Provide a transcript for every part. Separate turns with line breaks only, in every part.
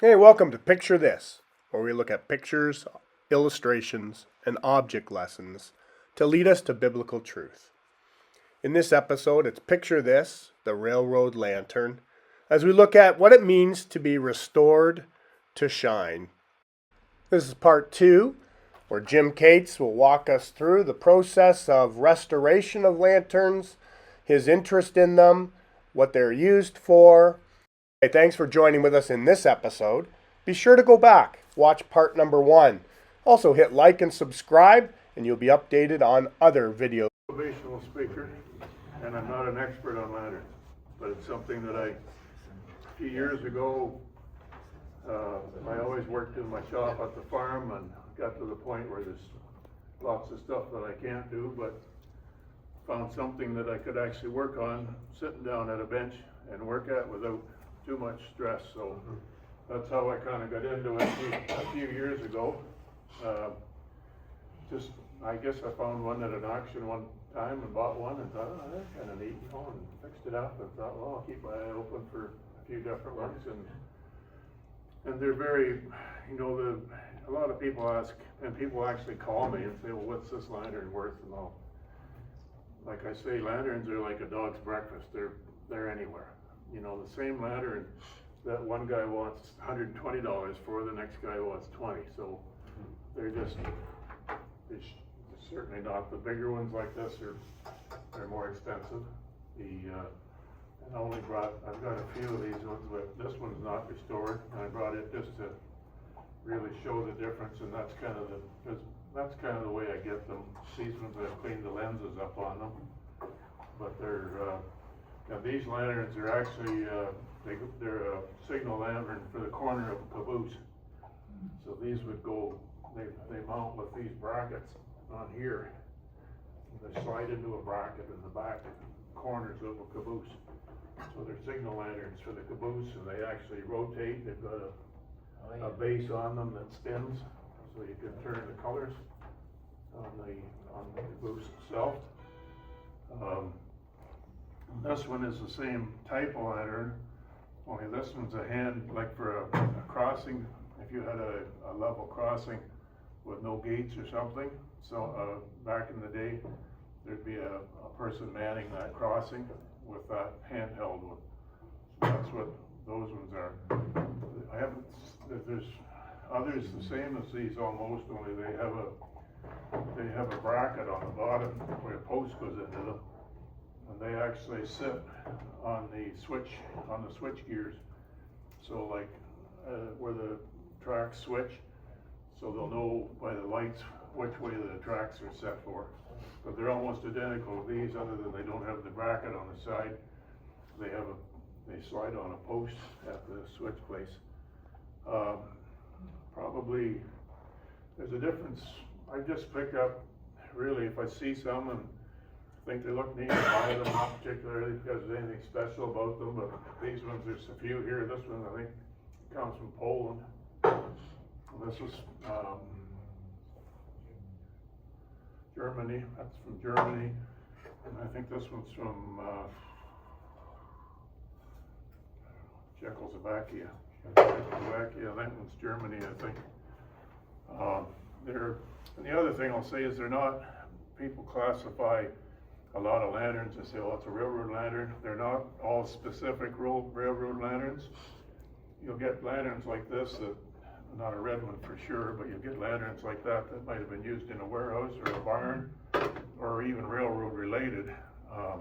Hey, welcome to Picture This, where we look at pictures, illustrations, and object lessons to lead us to biblical truth. In this episode, it's Picture This, the railroad lantern, as we look at what it means to be restored to shine. This is part 2, where Jim Cates will walk us through the process of restoration of lanterns, his interest in them, what they're used for. Hey, thanks for joining with us in this episode. Be sure to go back, watch part number 1. Also hit like and subscribe, and you'll be updated on other videos.
Motivational speaker, and I'm not an expert on lanterns, but it's something that a few years ago, I always worked in my shop at the farm and got to the point where there's lots of stuff that I can't do, but found something that I could actually work on sitting down at a bench and work at without too much stress. So that's how I kind of got into it a few years ago. I guess I found one at an auction one time and bought one and thought, oh, that's kind of neat, and fixed it up and thought, well, I'll keep my eye open for a few different ones. And they're very, a lot of people ask, and people actually call me and say, well, what's this lantern worth? And like I say, lanterns are like a dog's breakfast. They're anywhere. The same lantern that one guy wants $120 for, the next guy wants $20. So they're certainly not. The bigger ones like this they're more expensive. I've got a few of these ones, but this one's not restored. And I brought it just to really show the difference, and that's kind of the way I get them. These ones I've cleaned the lenses up on them, but now these lanterns are actually they're a signal lantern for the corner of a caboose. So these would go. They mount with these brackets on here. They slide into a bracket in the back corners of a caboose. So they're signal lanterns for the caboose, and they actually rotate. They've got a base on them that spins, so you can turn the colors on the caboose itself. This one is the same type of lantern, only this one's a hand, like for a crossing, if you had a level crossing with no gates or something. So back in the day, there'd be a person manning that crossing with that handheld one. That's what those ones are. There's others the same as these almost, only they have a bracket on the bottom where a post goes into them. And they actually sit on the switch gears. So like where the tracks switch, so they'll know by the lights which way the tracks are set for. But they're almost identical to these, other than they don't have the bracket on the side. They slide on a post at the switch place. Probably there's a difference. I just pick up, really, if I see some and think they look neat, I buy them, not particularly because there's anything special about them, but these ones, there's a few here. This one, I think, comes from Poland. This was Germany. That's from Germany. And I think this one's from Czechoslovakia. That one's Germany, I think. And the other thing I'll say is people classify a lot of lanterns and say, oh, it's a railroad lantern. They're not all specific railroad lanterns. You'll get lanterns like this, not a red one for sure, but you'll get lanterns like that might have been used in a warehouse or a barn, or even railroad related.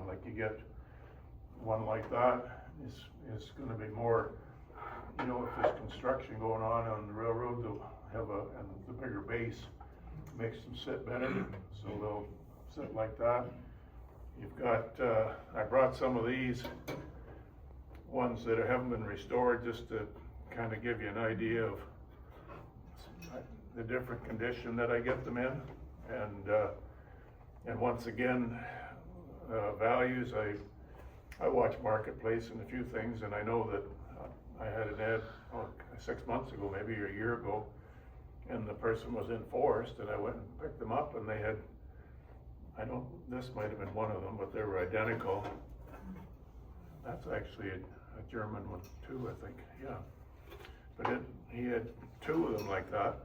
Like you get one like that is going to be more, if there's construction going on the railroad, they'll have and the bigger base makes them sit better, so they'll sit like that. You've got, I brought some of these ones that haven't been restored just to kind of give you an idea of the different condition that I get them in. And once again, values, I watch Marketplace and a few things, and I know that I had an ad 6 months ago, maybe a year ago, and the person was in Forest, and I went and picked them up, and they had, this might have been one of them, but they were identical. That's actually a German one too, I think, yeah. But he had 2 of them like that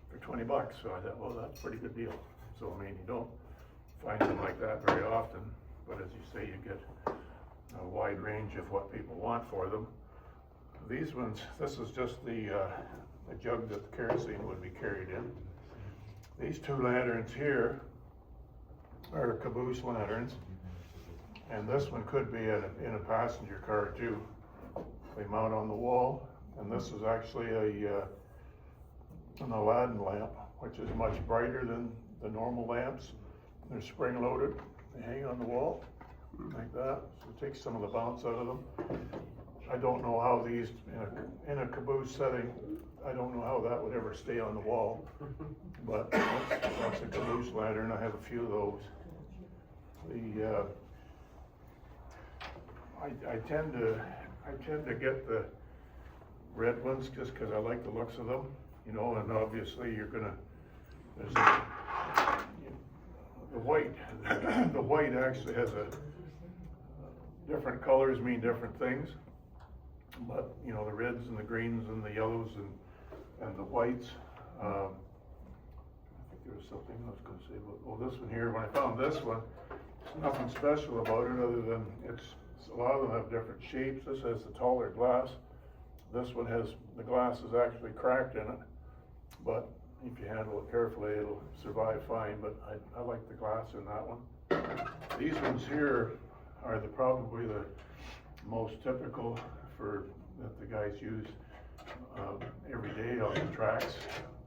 for $20. So I thought, well, that's a pretty good deal. So I mean, you don't find them like that very often, but as you say, you get a wide range of what people want for them. These ones, this is just the jug that the kerosene would be carried in. These 2 lanterns here are caboose lanterns, and this one could be in a passenger car too. They mount on the wall, and this is actually an Aladdin lamp, which is much brighter than the normal lamps. They're spring loaded, they hang on the wall like that, so it takes some of the bounce out of them. I don't know how these, in a caboose setting, I don't know how that would ever stay on the wall, but that's a caboose lantern. I have a few of those. I tend to get the red ones just because I like the looks of them, you know, and obviously there's the white. The white actually has different colors mean different things. But, you know, the reds and the greens and the yellows and the whites, I think there was something I was going to say about, well, this one here, when I found this one, there's nothing special about it other than a lot of them have different shapes. This has the taller glass. This one has, the glass is actually cracked in it, but if you handle it carefully, it'll survive fine, but I like the glass in that one. These ones here are probably the most typical that the guys use every day on the tracks,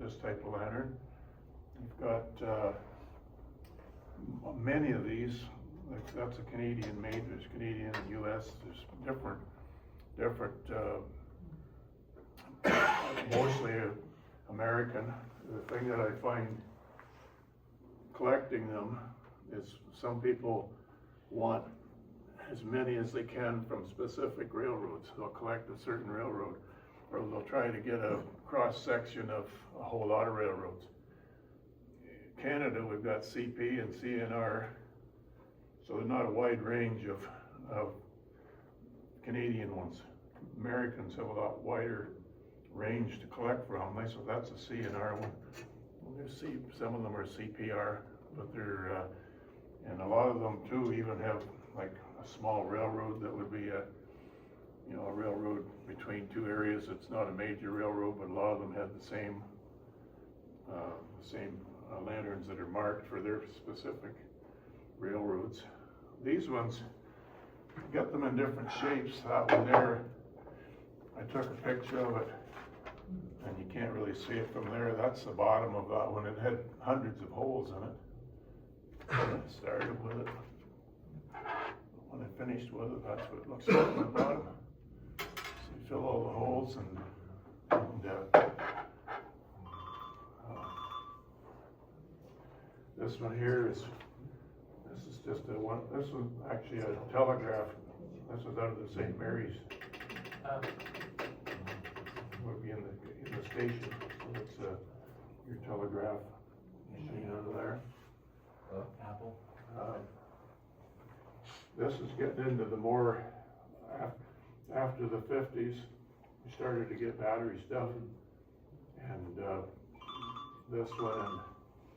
this type of lantern. You've got many of these, that's a Canadian made, there's Canadian and US, there's different mostly American. The thing that I find collecting them is some people want as many as they can from specific railroads. They'll collect a certain railroad, or they'll try to get a cross section of a whole lot of railroads. Canada, we've got CP and CNR, so there's not a wide range of Canadian ones. Americans have a lot wider range to collect from. So that's a CNR one. Some of them are CPR, but they're, and a lot of them too even have like a small railroad that would be a railroad between 2 areas. It's not a major railroad, but a lot of them have the same lanterns that are marked for their specific railroads. These ones, get them in different shapes. That one there, I took a picture of it, and you can't really see it from there. That's the bottom of that one. It had hundreds of holes in it. When I started with it. When I finished with it, that's what it looks like on the bottom. So you fill all the holes and this one here is just this is actually a telegraph. This is out of the St. Mary's. Would be in the station. So it's your telegraph machine out of there.
Apple.
This is getting into the more, after the 50s, we started to get battery stuff. And this one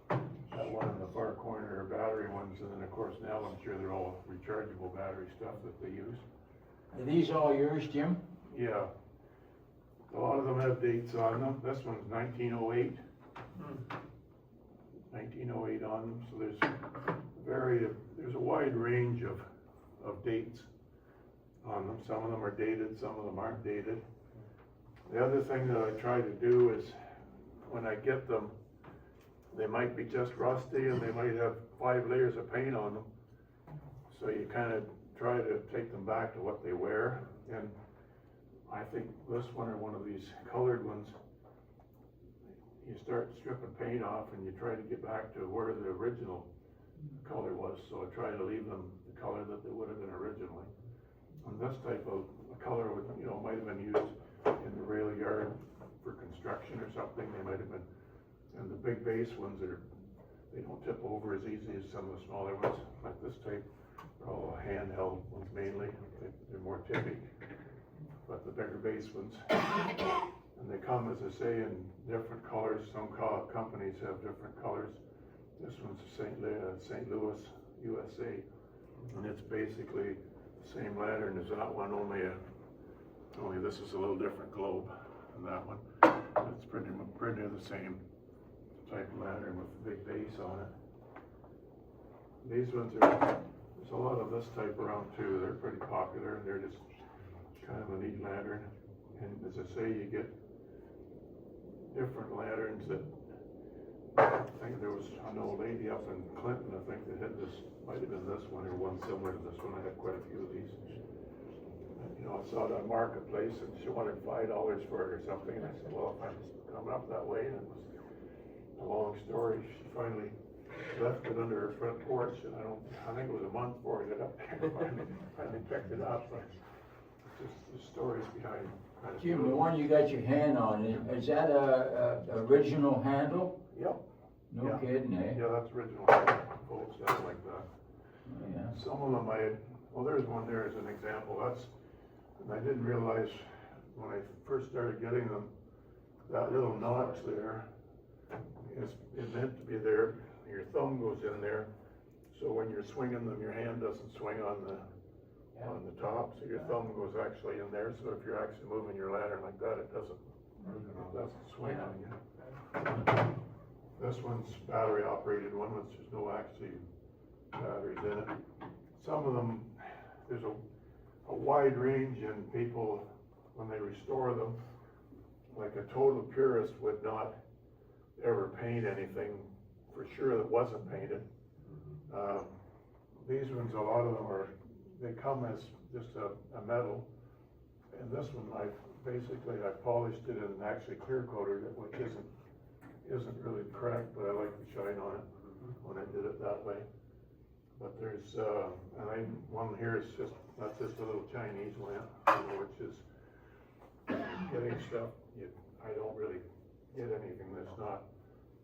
and that one in the far corner are battery ones. And then of course now I'm sure they're all rechargeable battery stuff that they use.
Are these all yours, Jim?
Yeah. A lot of them have dates on them. This one's 1908. 1908 on them. So there's a wide range of dates on them. Some of them are dated, some of them aren't dated. The other thing that I try to do is when I get them, they might be just rusty and they might have 5 layers of paint on them. So you kind of try to take them back to what they were. And I think this one or one of these colored ones, you start stripping paint off and you try to get back to where the original color was. So I try to leave them the color that they would have been originally. And this type of color would, might have been used in the rail yard for construction or something. They might have been, and the big base ones they don't tip over as easy as some of the smaller ones. Like this type, they're all handheld ones mainly. They're more tippy. But the bigger base ones, And they come, as I say, in different colors. Some companies have different colors. This one's St. Louis, USA. And it's basically the same lantern as that one, only this is a little different globe than that one. It's pretty the same type of lantern with a big base on it. These ones there's a lot of this type around too. They're pretty popular, and they're just kind of a neat lantern. And as I say, you get different lanterns that, I think there was an old lady up in Clinton, I think, that had this, might have been this one or one similar to this one. I had quite a few of these. You know, I saw it on Marketplace and she wanted $5 for it or something, and I said, well, if I'm coming up that way, and it was a long story. She finally left it under her front porch, and I think it was a month before I got up there. Finally picked it up, but it's just the stories behind.
Jim, the one you got your hand on, is that a original handle?
Yep.
No
Yeah.
kidding, eh?
Yeah, that's original. Folks, that's like that.
Oh, yeah.
Some of them well, there's one there as an example. And I didn't realize when I first started getting them, that little notch there is meant to be there. Your thumb goes in there, so when you're swinging them, your hand doesn't swing on the top, so your thumb goes actually in there. So if you're actually moving your lantern like that, it doesn't swing on you. This one's battery operated one, which there's no actually batteries in it. Some of them, there's a wide range in people when they restore them. Like a total purist would not ever paint anything for sure that wasn't painted. These ones, a lot of them they come as just a metal. And this one, I polished it and actually clear coated it, which isn't really correct, but I like the shine on it when I did it that way. But there's, one here is that's just a little Chinese lamp, which is getting stuff, I don't really get anything that's not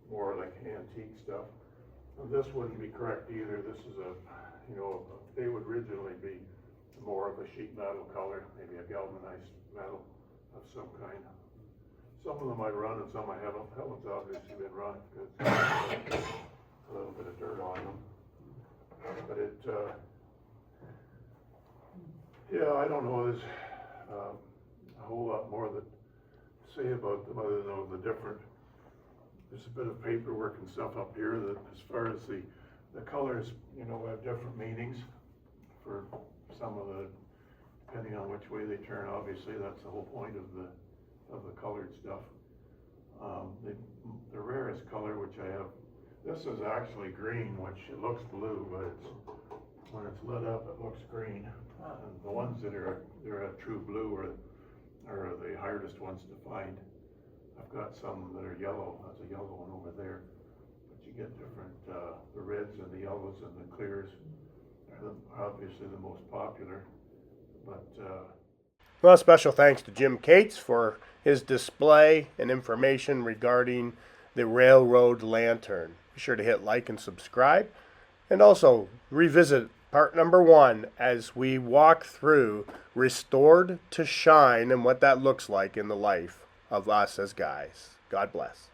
more like antique stuff. And this wouldn't be correct either. This is they would originally be more of a sheet metal color, maybe a galvanized metal of some kind. Some of them I run and some I haven't. That one's obviously been run because a little bit of dirt on them. But I don't know, there's a whole lot more to say about them other than the different, there's a bit of paperwork and stuff up here that as far as the colors, have different meanings for some of depending on which way they turn. Obviously, that's the whole point of the colored stuff. The rarest color, which I have, this is actually green, which it looks blue, but when it's lit up, it looks green. And the ones that they're a true blue are the hardest ones to find. I've got some that are yellow. That's a yellow one over there. But you get different, the reds and the yellows and the clears are obviously the most popular. But
Well, special thanks to Jim Cates for his display and information regarding the Railroad Lantern. Be sure to hit like and subscribe, and also revisit part number 1 as we walk through Restored to Shine and what that looks like in the life of us as guys. God bless.